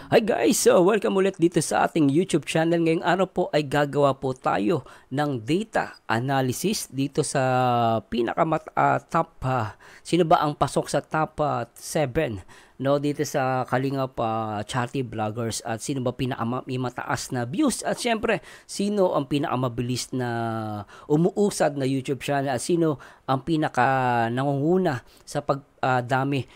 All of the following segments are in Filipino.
Hi guys! So, welcome ulit dito sa ating YouTube channel. Ngayong araw po ay gagawa po tayo ng data analysis dito sa top sino ba ang pasok sa top 7 no dito sa Kalingap charity vloggers, at sino ba pinakamataas na views, at syempre sino ang pinakamabilis na umuusad na YouTube channel, at sino ang pinaka nangunguna sa pagdami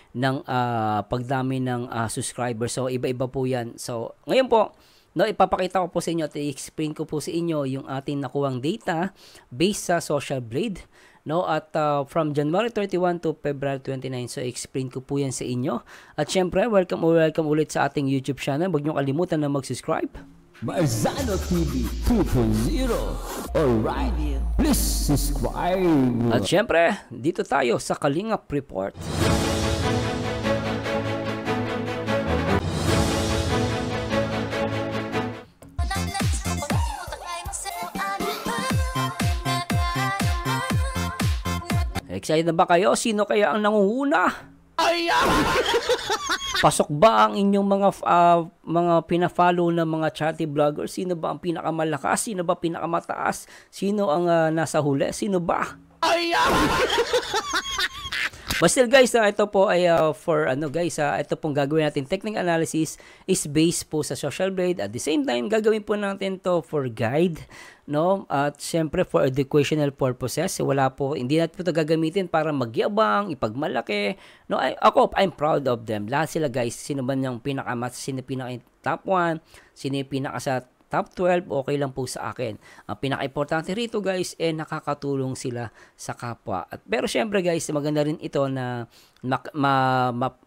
ng subscribers. So iba-iba po 'yan. So ngayon po, no, ipapakita ko po sa inyo at i-explain ko po sa inyo yung ating nakuhang data based sa Social Blade, no, at from January 31 to February 29. So explain ko po yan sa inyo. At syempre, welcome ulit sa ating YouTube channel. Huwag niyo kalimutan na mag-subscribe. Marzano TV 2.0. Alright, please subscribe. At syempre, dito tayo sa Kalingap Report. Excited na ba kayo? Sino kaya ang nangunguna? Pasok ba ang inyong mga pina-follow na mga charity vloggers? Sino ba ang pinakamalakas? Sino ba pinakamataas? Sino ang nasa huli? Sino ba? But still guys, ito po ay ito pong gagawin natin technical analysis is based po sa Social Blade. At the same time, gagawin po natin to for guide, no? At syempre for educational purposes. Hindi natin po ito gagamitin para magyabang, ipagmalaki. No, I'm proud of them. Lahat sila guys, sino ba yung sino pinaka top 1, sino yung pinaka sa top 12, okay lang po sa akin. Ang pinaka-importante rito guys, nakakatulong sila sa kapwa. Pero syempre guys, maganda rin ito na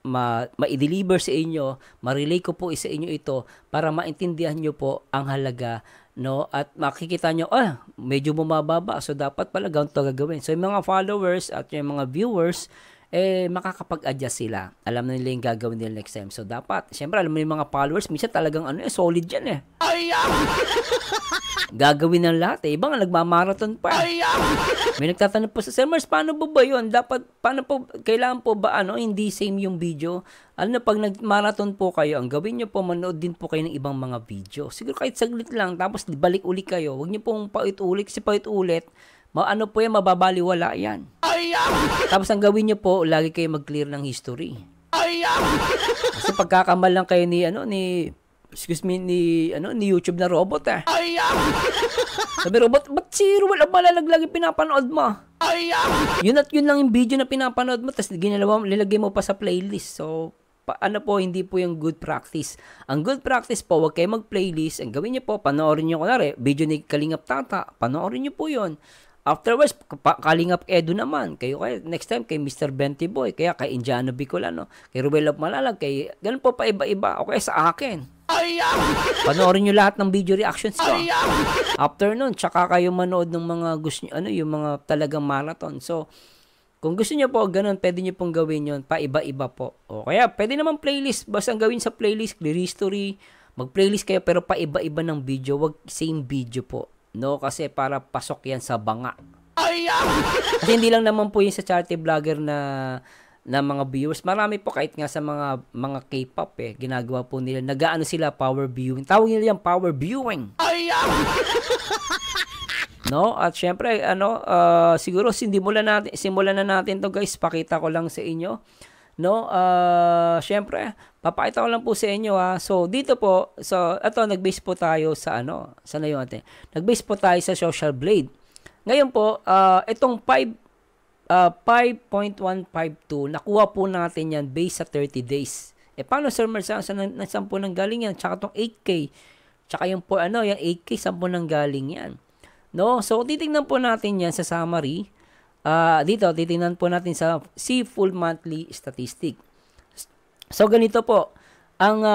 ma-deliver sa inyo, ma-relay ko po sa inyo ito para maintindihan nyo po ang halaga, no? At makikita nyo, medyo bumababa, so dapat pala ganito gagawin. So yung mga followers at yung mga viewers, makakapag-adjust sila. Alam na nila yung gagawin nila next time. So dapat, syempre alam mo yung mga followers, minsan talagang solid yan gagawin ng lahat Iba nga nagmamarathon pa. May nagtatanong po sa Sir Mars, paano ba yun? Kailangan po ba hindi same yung video? Pag nag-marathon po kayo, ang gawin nyo po, manood din po kayo ng ibang mga video. Siguro kahit saglit lang, tapos balik uli kayo. Huwag nyo pong paulit-ulit, kasi paulit-ulit, mababaliwala yan. Tapos ang gawin nyo po, lagi kayo mag-clear ng history. Kasi pagkakamal lang kayo ni YouTube na robot Sabi robot, ba't si Ruel ang malalaglag pinapanood mo? Yun at yun lang yung video na pinapanood mo, tapos nilagay mo pa sa playlist. So, hindi po yung good practice. Ang good practice po, huwag kayo mag-playlist. Ang gawin nyo po, panoorin nyo video ni Kalingap Tata, panoorin nyo po yun. Afterwards, Kalingap Edu naman. Kayo next time kay Mr. Benty Boy, kaya kay Indiano Bicolano, kay Ruel of Malalag, ganun po pa iba-iba. O kaya sa akin. Panoorin nyo lahat ng video reactions ko. After nun, tsaka kayo manood ng mga gusto nyo, yung mga talagang marathon. So, kung gusto nyo po, ganun, pwede nyo pong gawin yun, pa iba-iba po. O kaya, pwede naman playlist. Basta ang gawin sa playlist, clear history, mag-playlist kayo, pero pa iba-iba ng video, wag same video po. No, kasi para pasok yan sa banga. Kasi hindi lang naman po yung sa charity vlogger na mga viewers. Marami po kahit nga sa mga K-pop ginagawa po nila. Nagaano sila, power viewing. Tawag nila yung power viewing. No, at syempre siguro simulan na natin to guys. Pakita ko lang sa inyo. No, syempre, papakita ko lang po sa inyo So, dito po, nag-base po tayo sa sana yung atin. Nag-base po tayo sa Social Blade. Ngayon po, itong 5.152, nakuha po natin yan based sa 30 days. Paano Sir Marcel, saan po nang galing yan? Tsaka itong 8K. Tsaka yung 8K, saan po nang galing yan? No, so titingnan po natin yan sa summary. Dito, titingnan po natin sa full monthly statistic. So, ganito po. Ang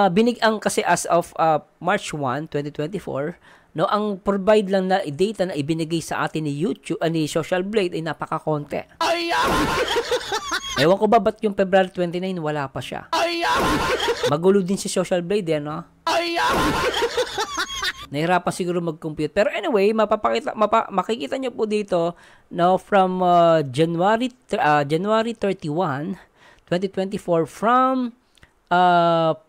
kasi as of March 1, 2024, no, ang provide lang na data na ibinigay sa atin ni YouTube, ni Social Blade ay napaka-konti. Ewan ko ba ba't yung February 29, wala pa siya. Magulo din si Social Blade, no? Nahirapan siguro mag-compute. Pero anyway, makikita nyo po dito, no, from January 31, 2024, from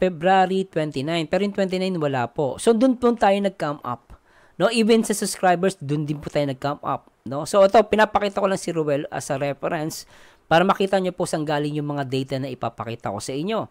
February 29. Pero yung 29 wala po. So doon po tayo nag-come up. No, even sa subscribers, doon din po tayo nag-come up. No? So ito, pinapakita ko lang si Ruel as a reference para makita nyo po saan galing yung mga data na ipapakita ko sa inyo.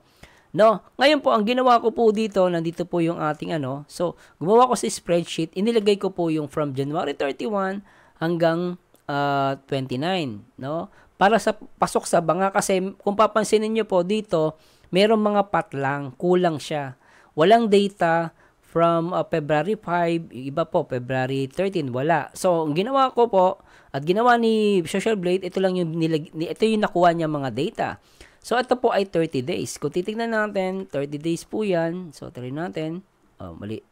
No, ngayon po ang ginawa ko po dito, nandito po yung ating ano. So, gumawa ko sa spreadsheet, inilagay ko po yung from January 31 hanggang 29, no? Para sa pasok sa banga kasi kung papansinin niyo po dito, merong mga patlang, kulang siya. Walang data from February 5, iba po February 13, wala. So, ang ginawa ko po at ginawa ni Social Blade, ito lang yung ito yung nakuha niya mga data. So, ito po ay 30 days. Kung titignan natin, 30 days po yan. So, try natin. Oh, mali.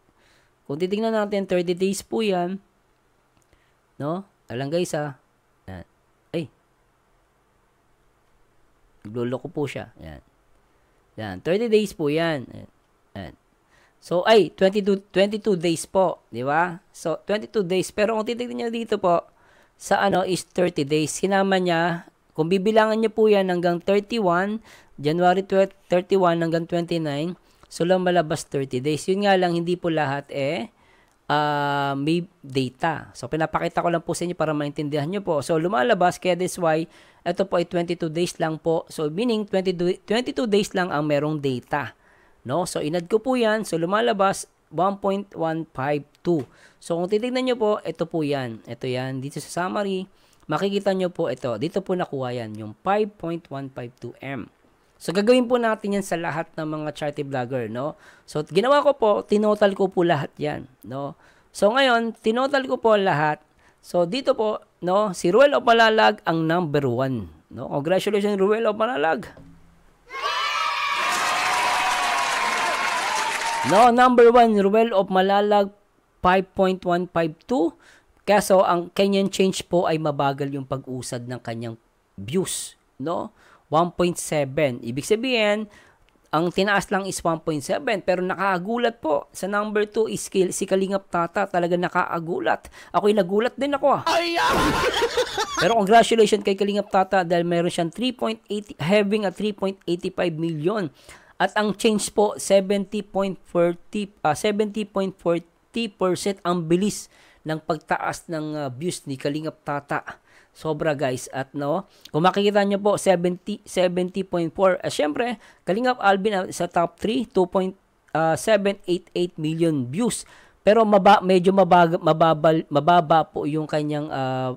Kung titignan natin, 30 days po yan. No? Alang guys, ha. Yan. Ay. Nagluloko po siya. Yan. Yan. 30 days po yan. Yan. So, ay, 22 days po. Di ba? So, 22 days. Pero kung titignan nyo dito po, sa ano is 30 days. Sinama niya. Kung bibilangan niyo po yan hanggang 31, January 31 hanggang 29, so lang malabas 30 days. Yun nga lang, hindi po lahat may data. So, pinapakita ko lang po sa inyo para maintindihan nyo po. So, lumalabas, kaya that's why, ito po ay 22 days lang po. So, meaning, 22 days lang ang merong data. No? So, inad ko po yan. So, lumalabas, 1.152. So, kung titignan nyo po, ito po yan. Ito yan. Dito sa summary, makikita nyo po ito. Dito po nakuha yan, yung 5.152M. So, gagawin po natin yan sa lahat ng mga charity vlogger, no? So, ginawa ko po, tinotal ko po lahat yan, no? So, ngayon, tinotal ko po lahat. So, dito po, no, si Ruel of Malalag ang number 1. No? Congratulations, Ruel of Malalag. No, number 1, Ruel of Malalag, 5.152. Kaso, ang kanyang change po ay mabagal yung pag-usad ng kanyang views, no? 1.7. Ibig sabihin, ang tinaas lang is 1.7. Pero nakaagulat po. Sa number 2 is si Kalingap Tata. Talaga nakaagulat. Ako'y nagulat din ako. Pero congratulations kay Kalingap Tata dahil meron siyang having a 3.85 million. At ang change po, 70.40% ang bilis ng pagtaas ng views ni Kalingap Tata. Sobra guys. At no, kung makikita nyo po, 70.4. Syempre, Kalingap Alvin sa top 3, 2.788 million views. Pero medyo mababa po yung kanyang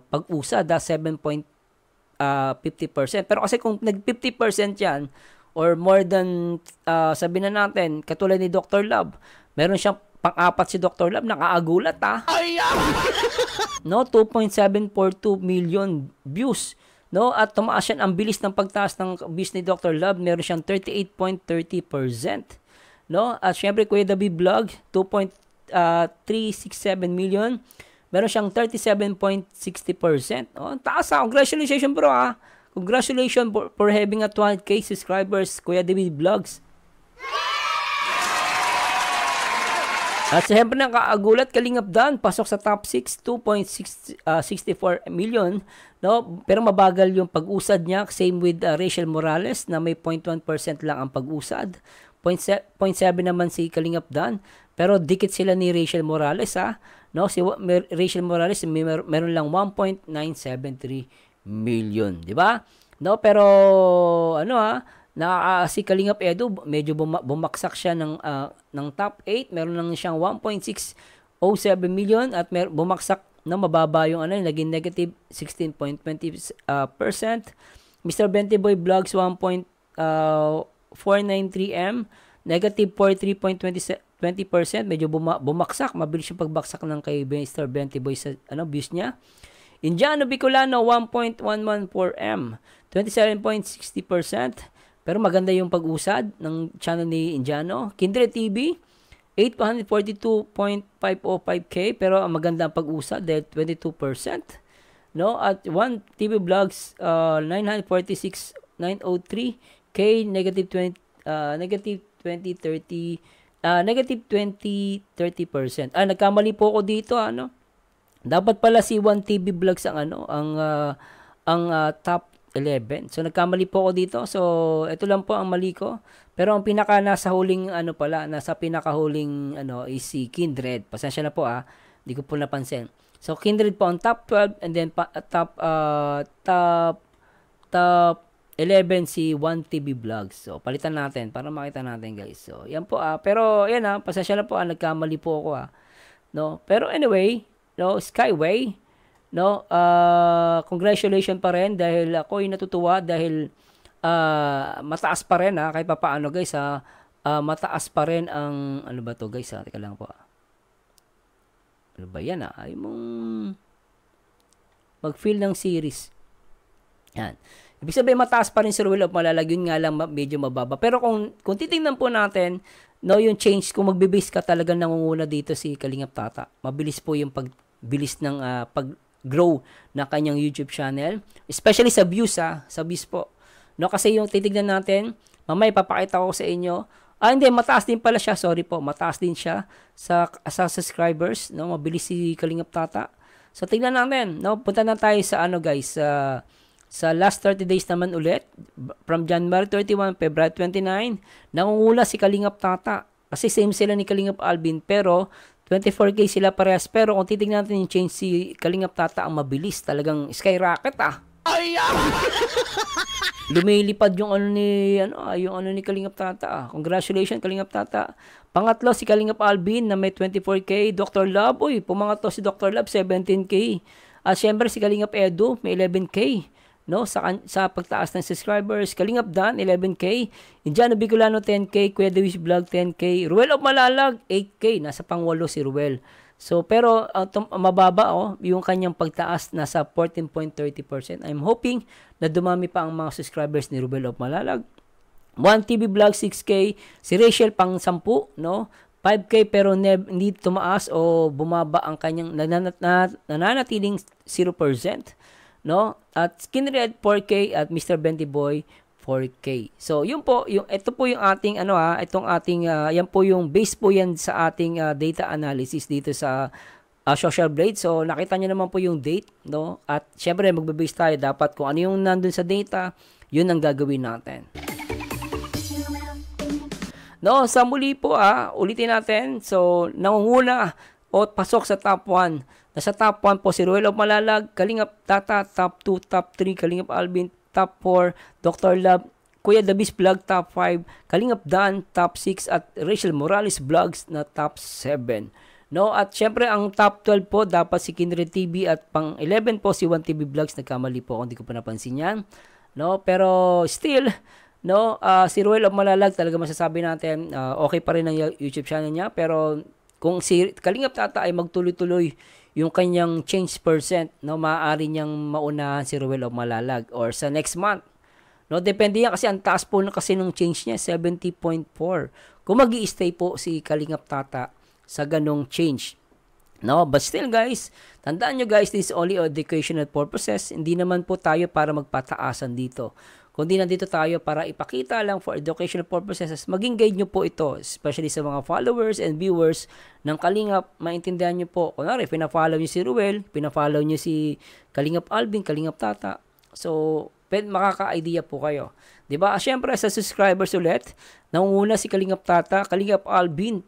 pag-usad, 7.50%. Pero kasi kung nag-50% yan, or more than, sabi na natin, katulad ni Dr. Love, meron siyang pang-apat si Dr. Love, nakaagulat no, 2.742 million views. No, at tumaas yan, ang bilis ng pagtaas ng views ni Dr. Love, meron siyang 38.30%. No, at syempre Kuya David Vlog, 2.367 million. Meron siyang 37.60%. Oh, taas ha. Congratulations bro ha. Congratulations for having a 200k subscribers, Kuya David Vlogs. At siyempre nakaagulat, Kalingap Dan, pasok sa top 6, 2.64 million. No? Pero mabagal yung pag-usad niya. Same with Rachel Morales na may 0.1% lang ang pag-usad. 0.7 naman si Kalingap Dan. Pero dikit sila ni Rachel Morales ha. No? Si Rachel Morales meron lang 1.973 million. Di ba? No? Pero ano ha, si Kalingap Edu, medyo bumaksak siya ng top 8. Meron lang siyang 1.607 million at bumagsak na mababa yung naging negative 16.20%. Mr. Bentiboy Vlogs 1.493M, negative 43.20%. Medyo bumaksak, mabilis yung pagbaksak ng kay Mr. Bentiboy sa views niya. Indiano Bicolano 1.114M, 27.60%. Pero maganda yung pag-usad ng channel ni Indiano. Kindred TV, 842.505k. Pero maganda ang pag-usad dahil 22%. No? At 1 TV Vlogs, 946,903k, negative 20-30%. Nagkamali po ako dito. Dapat pala si 1 TV Vlogs ang top 11. So, nagkamali po ako dito. So, ito lang po ang mali ko. Pero ang pinaka nasa huling, nasa pinakahuling, is si Kindred. Pasensya na po, Hindi ko po napansin. So, Kindred po on top 12, and then top 11 si 1TB Vlogs. So, palitan natin para makita natin, guys. So, yan po, pero, yan, pasensya na po, nagkamali po ako, No? Pero anyway, no, Skyway, no, congratulations pa rin dahil ako ay natutuwa dahil mataas pa rin kahit papaano guys mataas pa rin ang ano ba to guys teka lang po ano ba yan ay mong mag-fill ng series yan ibig sabihin mataas pa rin si Ruel of Malalag yun nga lang medyo mababa pero kung titingnan po natin no yung change kung magbe-base ka talagang nangunguna dito si Kalingap Tata mabilis po yung pagbilis ng pag-grow na kanyang YouTube channel. Especially sa views, sa views po. No, kasi yung titignan natin, mamaya ipapakita ko sa inyo. Hindi, mataas din pala siya. Sorry po, mataas din siya sa subscribers. No, mabilis si Kalingap Tata. So, tignan natin. No, punta na tayo sa guys, sa last 30 days naman ulit. From January 31, February 29, nangungula si Kalingap Tata. Kasi same sila ni Kalingap Alvin, pero 24K sila parehas. Pero kung titignan natin yung change si Kalingap Tata ang mabilis. Talagang skyrocket Lumilipad yung ni Kalingap Tata Congratulations Kalingap Tata. Pangatlo si Kalingap Alvin na may 24K. Dr. Love, pumangatlo si Dr. Love 17K. At syempre si Kalingap Edu may 11K. No, sa pagtaas ng subscribers. Kalingap Dan 11K. Indiano Bicolano 10K. Kuya Davis Vlog 10K. Ruel of Malalag 8K. Nasa pang-8 si Ruel. So pero mababa yung kanyang pagtaas nasa 14.30%. I'm hoping na dumami pa ang mga subscribers ni Ruel of Malalag. 1TB Vlog 6K. Si Rachel pang 10, no? 5K pero hindi tumaas o bumaba ang kanyang nananatiling 0%. No? At Skinred 4K at Mr. Benty Boy 4K. So, ito po yung ating itong ating yan po yung base po yan sa ating data analysis dito sa Social Blade. So, nakita niyo naman po yung date, no? At syempre magbe-base tayo dapat kung ano yung nandun sa data, yun ang gagawin natin. No, sa muli po ulitin natin. So, nangunguna o pasok sa top 1. Nasa top 1 po si Ruel of Malalag, Kalingap Tata, top 2, top 3, Kalingap Alvin, top 4, Dr. Love, Kuya Davis Vlog, top 5, Kalingap Dan, top 6, at Rachel Morales Vlogs na top 7. No, at syempre ang top 12 po dapat si Kindred TV at pang 11 po si 1TB Vlogs. Nagkamali po ako, hindi ko pa napansin yan. No, pero still, no, si Ruel of Malalag talaga masasabi natin, okay pa rin ang YouTube channel niya, pero kung si Kalingap Tata ay magtuloy-tuloy yung kanyang change percent, no, maaari niyang maunahan si Ruel of Malalag or sa next month. No, depende yan kasi ang taas po na kasi ng change niya, 70.4. Kung magi-stay po si Kalingap Tata sa ganong change. No, but still guys, tandaan nyo guys, this is only educational purposes. Hindi naman po tayo para magpataasan dito. Kundi nandito tayo para ipakita lang for educational purposes. Maging guide nyo po ito, especially sa mga followers and viewers ng Kalingap. Maintindihan nyo po, kunwari, pina-follow nyo si Ruel, pina-follow nyo si Kalingap Alvin, Kalingap Tata. So, makaka-idea po kayo. Diba? Siyempre, sa subscribers ulit, nangunguna si Kalingap Tata, Kalingap Alvin,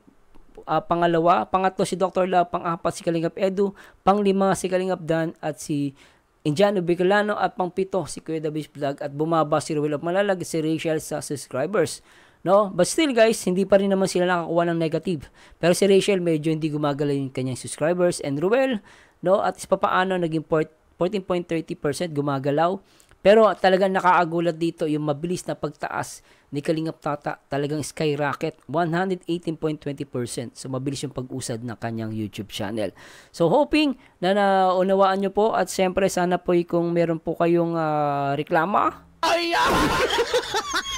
pangalawa, pangatlo si Dr. Love, pang-apat si Kalingap Edu, pang-lima si Kalingap Dan, at si Indiano Bicolano, at pang-pito si Kuya Davis Vlog, at bumaba si Ruel of Malalag, si Rachel sa subscribers. No? But still guys, hindi pa rin naman sila nakakuha ng negative. Pero si Rachel medyo hindi gumagalaw yung kanyang subscribers, and Ruel, no, at papaano naging 14.30% gumagalaw. Pero talagang nakaagulat dito yung mabilis na pagtaas ni Kalingap Tata. Talagang skyrocket, 118.20%. So mabilis yung pag-usad ng kanyang YouTube channel. So hoping na naunawaan nyo po, at siyempre sana po kung meron po kayong reklama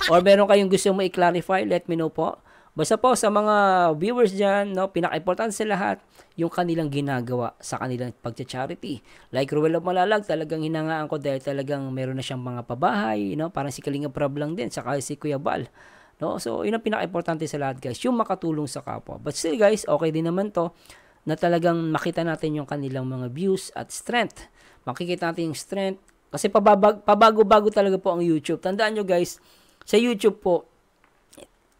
or meron kayong gusto mo i-clarify, let me know po. Basta po sa mga viewers dyan, no, pinaka-importante sa lahat, yung kanilang ginagawa sa kanilang pagcha-charity. Like Ruel of Malalag, talagang hinangaan ko dahil talagang meron na siyang mga pabahay, no, parang si Kalingap Rob lang din, saka si Kuya Bal. No? So, yun ang pinaka-importante sa lahat guys, yung makatulong sa kapwa. But still guys, okay din naman to, na talagang makita natin yung kanilang mga views at strength. Makikita natin yung strength, Kasi pabago-bago talaga po ang YouTube. Tandaan nyo guys, sa YouTube po,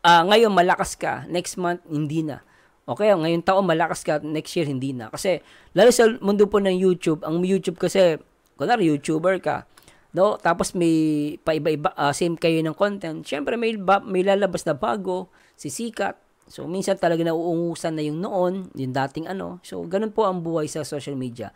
ngayon malakas ka, next month hindi na. Okay, ngayon taon malakas ka, next year hindi na. Kasi, lalo sa mundo po ng YouTube, ang YouTube kasi, kunwari YouTuber ka, no? Tapos may paiba-iba, same kayo ng content. Siyempre, may lalabas na bago, sisikat. So, minsan talaga nauungusan na yung noon, yung dating ano. So, ganun po ang buhay sa social media.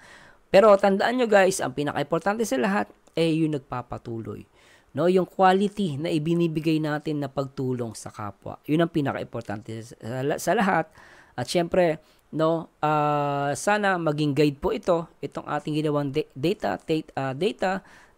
Pero, tandaan nyo guys, ang pinaka-importante sa lahat, yung nagpapatuloy. No, yung quality na ibinibigay natin na pagtulong sa kapwa. Yun ang pinaka-importante sa lahat. At syempre, no, sana maging guide po itong ating ginawang data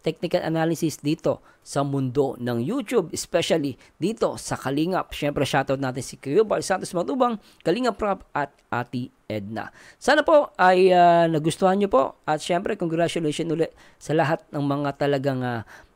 technical analysis dito sa mundo ng YouTube, especially dito sa Kalingap. Syempre, shoutout natin si Kuya Bal Santos Matubang, Kalingap Prop at Ate Edna. Sana po ay nagustuhan nyo po. At syempre, congratulations ulit sa lahat ng mga talagang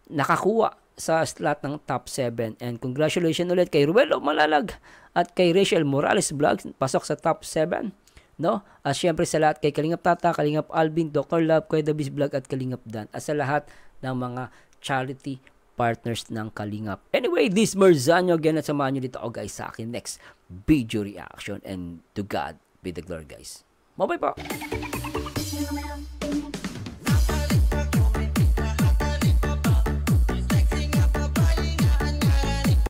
nakakuha sa slot ng top 7. And congratulations ulit kay Ruelo Malalag at kay Rachel Morales Vlogs, pasok sa top 7. No? At syempre sa lahat kay Kalingap Tata, Kalingap Alvin, Dr. Love, Kuya Davis Vlog at Kalingap Dan. At sa lahat ng mga charity partners ng Kalingap. Anyway, this Marzano again at samahan nyo dito guys sa akin next video reaction. And to God be the glory guys. Bye-bye po!